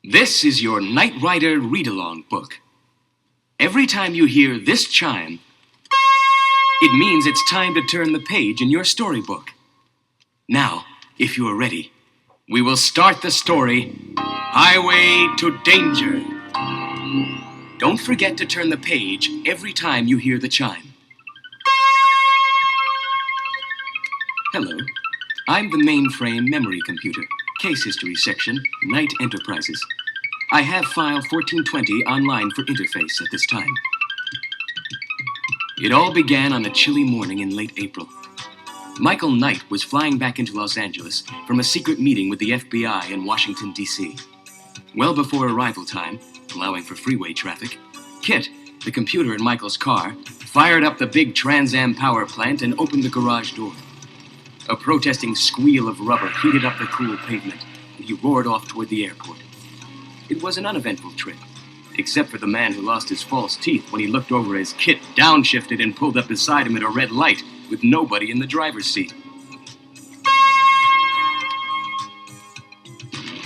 This is your Knight Rider read-along book. Every time you hear this chime, it means it's time to turn the page in your storybook. Now, if you are ready, we will start the story, Highway to Danger. Don't forget to turn the page every time you hear the chime. Hello, I'm the mainframe memory computer, case history section, Knight Enterprises. I have file 1420 online for interface at this time. It all began on a chilly morning in late April. Michael Knight was flying back into Los Angeles from a secret meeting with the FBI in Washington, D.C. Well before arrival time, allowing for freeway traffic, Kit, the computer in Michael's car, fired up the big Trans Am power plant and opened the garage door. A protesting squeal of rubber heated up the cool pavement, and he roared off toward the airport. It was an uneventful trip, except for the man who lost his false teeth when he looked over as Kit downshifted and pulled up beside him at a red light with nobody in the driver's seat.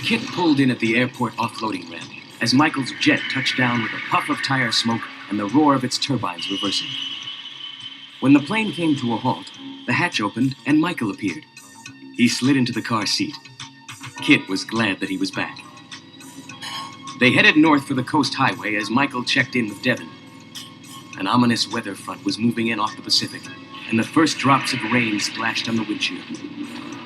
Kit pulled in at the airport offloading ramp as Michael's jet touched down with a puff of tire smoke and the roar of its turbines reversing. When the plane came to a halt, the hatch opened and Michael appeared. He slid into the car seat. Kit was glad that he was back. They headed north for the coast highway as Michael checked in with Devin. An ominous weather front was moving in off the Pacific, and the first drops of rain splashed on the windshield.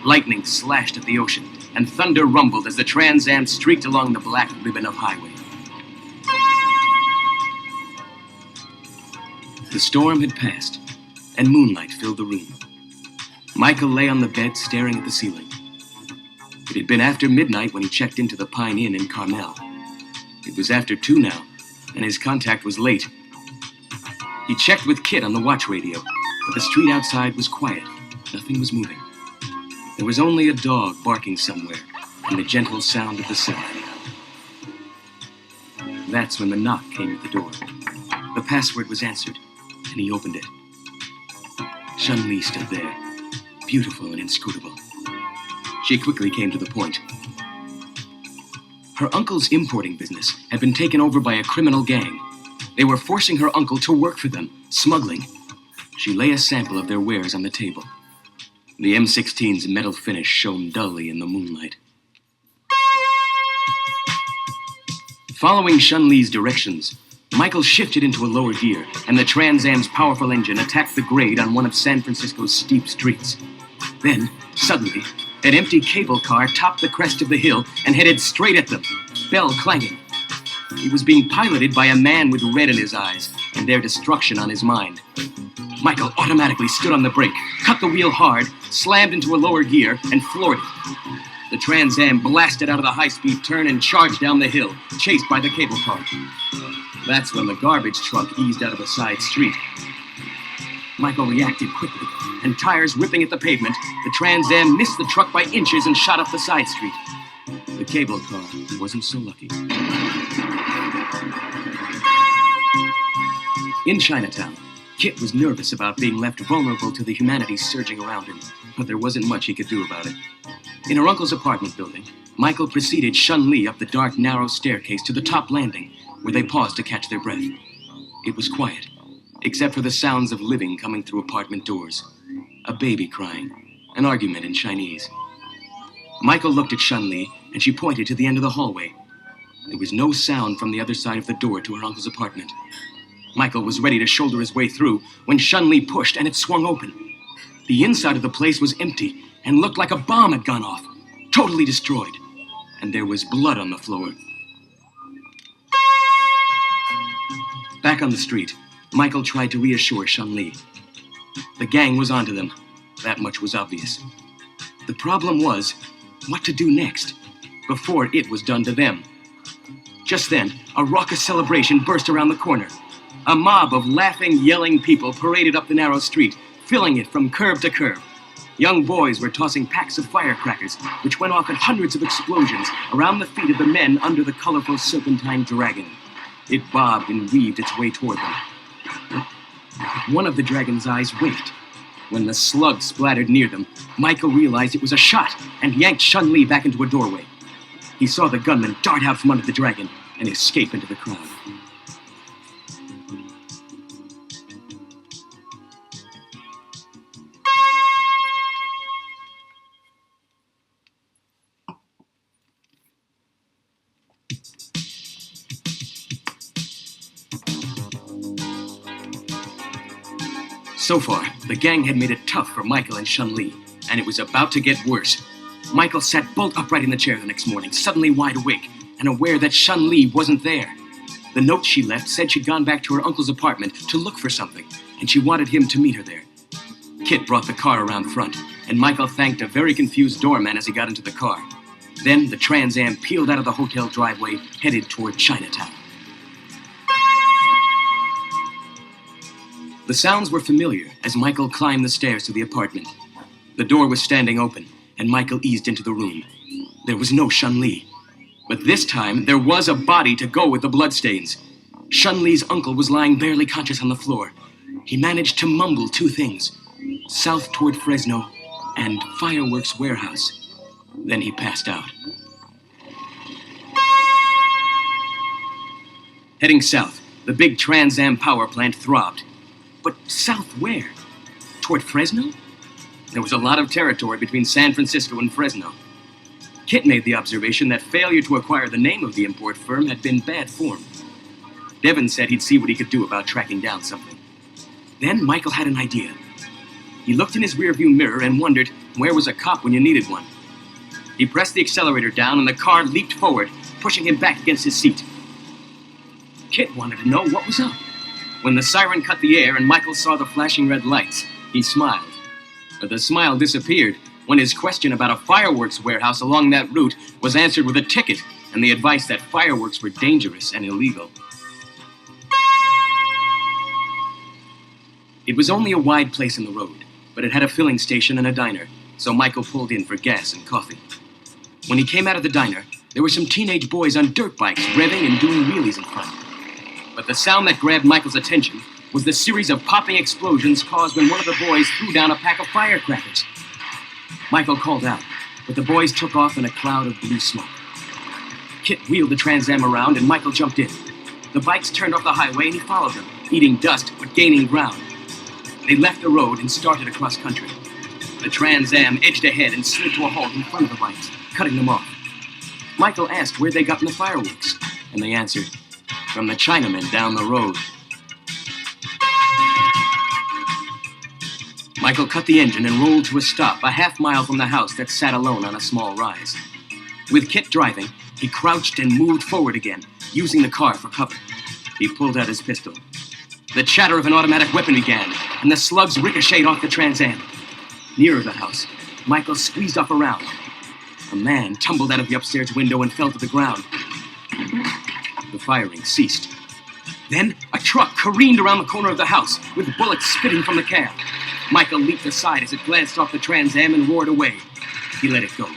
Lightning slashed at the ocean, and thunder rumbled as the Trans Am streaked along the black ribbon of highway. The storm had passed, and moonlight filled the room. Michael lay on the bed staring at the ceiling. It had been after midnight when he checked into the Pine Inn in Carmel. It was after 2 now, and his contact was late. He checked with Kit on the watch radio, but the street outside was quiet. Nothing was moving. There was only a dog barking somewhere, and the gentle sound of the sun. That's when the knock came at the door. The password was answered, and he opened it. Shun-Li stood there, beautiful and inscrutable. She quickly came to the point. Her uncle's importing business had been taken over by a criminal gang. They were forcing her uncle to work for them, smuggling. She lay a sample of their wares on the table. The M16's metal finish shone dully in the moonlight. Following Shun-Li's directions, Michael shifted into a lower gear, and the Trans Am's powerful engine attacked the grade on one of San Francisco's steep streets. Then, suddenly, an empty cable car topped the crest of the hill and headed straight at them, bell clanging. He was being piloted by a man with red in his eyes and their destruction on his mind. Michael automatically stood on the brake, cut the wheel hard, slammed into a lower gear, and floored it. The Trans Am blasted out of the high-speed turn and charged down the hill, chased by the cable car. That's when the garbage truck eased out of a side street. Michael reacted quickly, and tires ripping at the pavement, the Trans Am missed the truck by inches and shot up the side street. The cable car wasn't so lucky. In Chinatown, Kit was nervous about being left vulnerable to the humanities surging around him, but there wasn't much he could do about it. In her uncle's apartment building, Michael preceded Shun-Li up the dark, narrow staircase to the top landing, where they paused to catch their breath. It was quiet, except for the sounds of living coming through apartment doors. A baby crying, an argument in Chinese. Michael looked at Shun-Li, and she pointed to the end of the hallway. There was no sound from the other side of the door to her uncle's apartment. Michael was ready to shoulder his way through when Shun-Li pushed and it swung open. The inside of the place was empty and looked like a bomb had gone off, totally destroyed. And there was blood on the floor. Back on the street, Michael tried to reassure Shun-Li. The gang was onto them. That much was obvious. The problem was, what to do next, before it was done to them. Just then, a raucous celebration burst around the corner. A mob of laughing, yelling people paraded up the narrow street, filling it from curb to curb. Young boys were tossing packs of firecrackers, which went off in hundreds of explosions around the feet of the men under the colorful serpentine dragon. It bobbed and weaved its way toward them. One of the dragon's eyes winked. When the slug splattered near them, Michael realized it was a shot and yanked Shun-Li back into a doorway. he saw the gunman dart out from under the Dragon and escape into the crowd. So far, the gang had made it tough for Michael and Chun-Li, and it was about to get worse. Michael sat bolt upright in the chair the next morning, suddenly wide awake, and aware that Chun-Li wasn't there. The note she left said she'd gone back to her uncle's apartment to look for something, and she wanted him to meet her there. Kit brought the car around front, and Michael thanked a very confused doorman as he got into the car. Then the Trans Am peeled out of the hotel driveway, headed toward Chinatown. The sounds were familiar as Michael climbed the stairs to the apartment. The door was standing open, and Michael eased into the room. There was no Chun-Li. But this time, there was a body to go with the bloodstains. Chun-Li's uncle was lying barely conscious on the floor. He managed to mumble two things: south toward Fresno and fireworks warehouse. Then he passed out. Heading south, the big Trans Am power plant throbbed. But south where? Toward Fresno? There was a lot of territory between San Francisco and Fresno. Kit made the observation that failure to acquire the name of the import firm had been bad form. Devin said he'd see what he could do about tracking down something. Then Michael had an idea. He looked in his rearview mirror and wondered, where was a cop when you needed one? He pressed the accelerator down and the car leaped forward, pushing him back against his seat. Kit wanted to know what was up. When the siren cut the air and Michael saw the flashing red lights, he smiled. But the smile disappeared when his question about a fireworks warehouse along that route was answered with a ticket and the advice that fireworks were dangerous and illegal. It was only a wide place in the road, but it had a filling station and a diner, so Michael pulled in for gas and coffee. When he came out of the diner, there were some teenage boys on dirt bikes revving and doing wheelies in front. But the sound that grabbed Michael's attention was the series of popping explosions caused when one of the boys threw down a pack of firecrackers. Michael called out, but the boys took off in a cloud of blue smoke. Kit wheeled the Trans Am around and Michael jumped in. The bikes turned off the highway and he followed them, eating dust but gaining ground. They left the road and started across country. The Trans Am edged ahead and slid to a halt in front of the bikes, cutting them off. Michael asked where they gotten the fireworks, and they answered, from the Chinamen down the road. Michael cut the engine and rolled to a stop a half-mile from the house that sat alone on a small rise. With Kit driving, he crouched and moved forward again, using the car for cover. He pulled out his pistol. The chatter of an automatic weapon began, and the slugs ricocheted off the Trans Am. Nearer the house, Michael squeezed off a round. A man tumbled out of the upstairs window and fell to the ground. The firing ceased. Then, a truck careened around the corner of the house, with bullets spitting from the cab. Michael leaped aside as it glanced off the Trans Am and roared away. He let it go.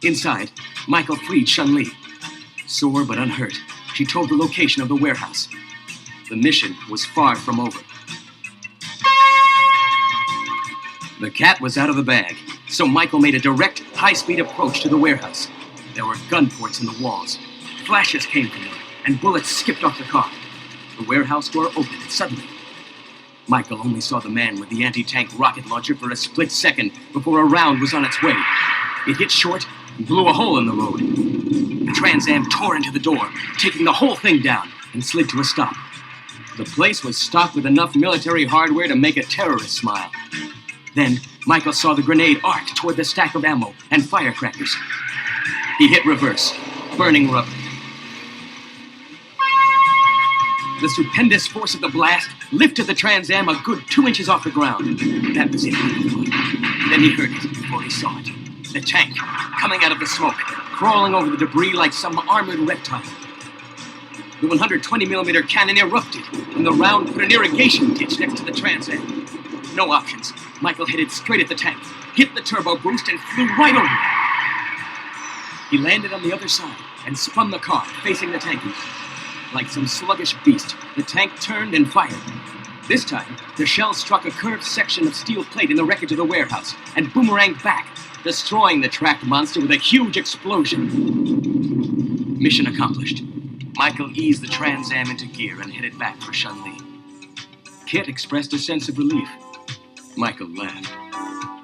Inside, Michael freed Chun-Li. Sore but unhurt, she told the location of the warehouse. The mission was far from over. The cat was out of the bag, so Michael made a direct, high-speed approach to the warehouse. There were gun ports in the walls. Flashes came from them, and bullets skipped off the car. The warehouse door opened suddenly. Michael only saw the man with the anti-tank rocket launcher for a split second before a round was on its way. It hit short and blew a hole in the road. The Trans Am tore into the door, taking the whole thing down, and slid to a stop. The place was stocked with enough military hardware to make a terrorist smile. Then, Michael saw the grenade arc toward the stack of ammo and firecrackers. He hit reverse, burning rubber. The stupendous force of the blast lifted the Trans Am a good 2 inches off the ground. That was it. Then he heard it before he saw it. The tank, coming out of the smoke, crawling over the debris like some armored reptile. The 120mm cannon erupted, and the round put an irrigation ditch next to the Trans Am. No options. Michael headed straight at the tank, hit the turbo boost, and flew right over it. He landed on the other side and spun the car, facing the tank. Like some sluggish beast, the tank turned and fired. This time, the shell struck a curved section of steel plate in the wreckage of the warehouse and boomeranged back, destroying the tracked monster with a huge explosion. Mission accomplished. Michael eased the Trans Am into gear and headed back for Shun Li. Kit expressed a sense of relief. Michael laughed.